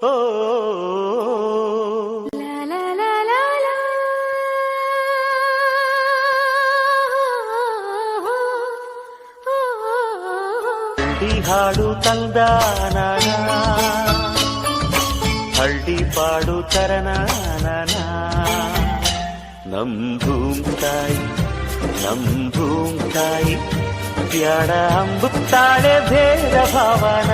ಓ ಈ ಹಾಡು ತಂದಾನ ಹಳ್ಳಿ ಪಾಡು ತರನಾನ ನಮ್ ಭೂಮ್ ತಾಯಿ ಬ್ಯಾಡ ಅಂಬುತ್ತಾಳೆ ಭೇದ ಭಾವನ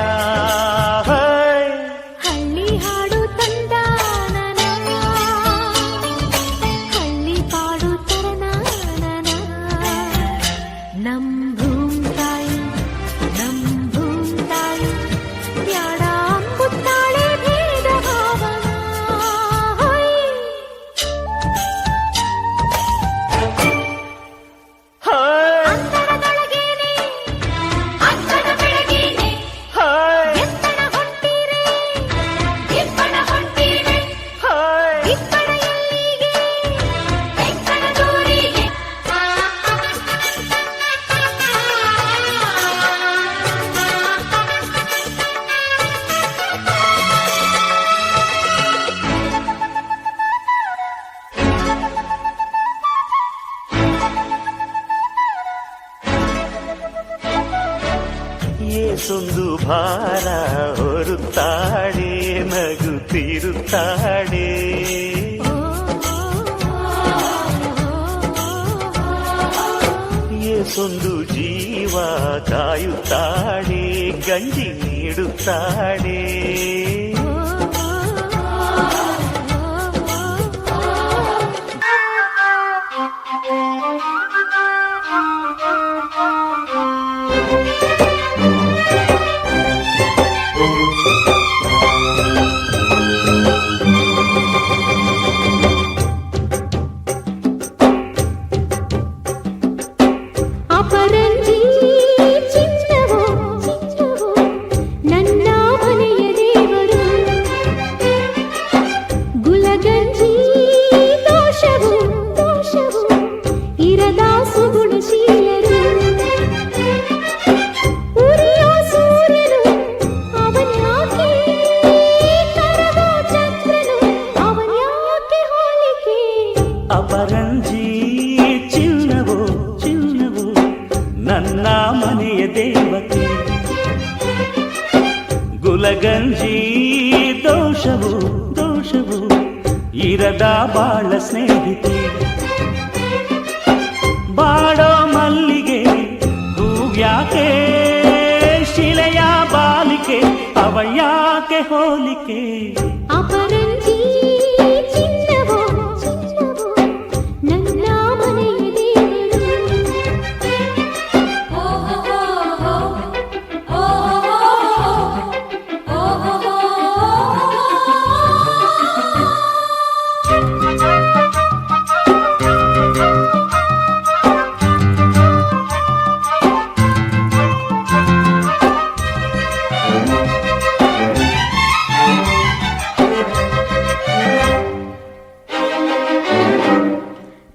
ಹಳ್ಳಿ ಹಾಡು ತಂದಾನ ಹಳ್ಳಿ ಪಾಡು ತರನಾನ ನಮ್ ಭೂಮ್ ತಾಯಿ ಬ್ಯಾಡ ಅಂಬುತ್ತಾಳೆ ಭೇದ ಭಾವನ ಏಸೊಂದು ಭಾರ ಹೊರುತ್ತಾಳೆ ನಗುತ್ತಿರುತ್ತಾಳೆ ಏಸೊಂದು ಜೀವ ಕಾಯುತ್ತಾಳೆ ಗಂಜಿ ನೀಡುತ್ತಾಳೆ ಅಪರಂಜಿ ಚಿನ್ನವೋ ನನ್ನ ಮನೆಯ ದೇವರು ಗುಲಗಂಜಿ ದೋಷವು ಇರದ ಸುಗುಣಶೀಲರು ಉರಿಯೋ ಸೂರ್ಯನು ಅವನ್ಯಾಕೆ ಕರಗೋ ಚಂದ್ರನು ಅವನ್ಯಾಕೆ ಹೋಲಿಕೆ ಅಪರಂಜಿ ಚಿನ್ನವೋ ನನ್ನ ಮನೆಯ ದೇವತೆ ಗುಲಗಂಜಿ ದೋಷವು ಇರದ ಬಾಳ ಸ್ನೇಹಿತೆ ಬಾಡೋ ಮಲ್ಲಿಗೆ ಹೂವ್ಯಾಕೆ ಶಿಲೆಯ ಬಾಲಿಕೆ ಅವಳ್ಯಾಕೆ ಹೋಲಿಕೆ ಅಪರಂಜಿ ಚಿನ್ನವೋ ನನ್ನ ಮನೆಯ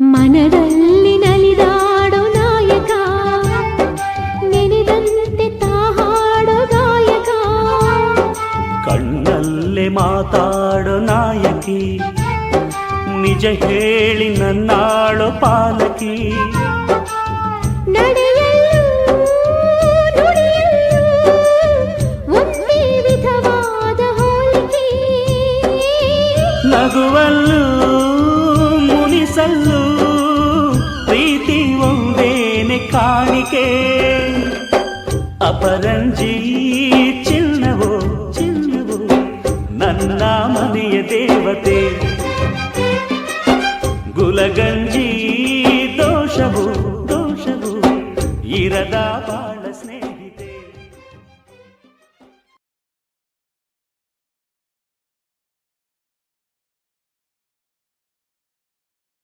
ಮನದಲ್ಲಿ ನಲಿದಾಡೋ ನಾಯಕ ನೆನೆದಂತೆ ತಾಹಾಡೋ ಗಾಯಕ ಕಣ್ಣಲ್ಲೇ ಮಾತಾಡೋ ನಾಯಕಿ ನಿಜ ಹೇಳಿ ನನ್ನಾಳೋ ಪಾಲಕಿ ನಡೆಯಲ್ಲೂ ನುಡಿಯಲ್ಲೂ ಒಂದೇ ವಿಧವಾದ ಹೋಲಿಕೆ ನಗುವಲ್ಲೂ ಮುನಿಸಲ್ಲೂ ಪ್ರೀತಿ ಒಂದೇನೆ ಕಾಣಿಕೆ ಅಪರಂಜಿ ಚಿನ್ನವೋ ನನ್ನ ಮನೆಯ ದೇವತೆ ಗುಲಗಂಜಿ ದೋಷವು ಇರದ ಬಾಳ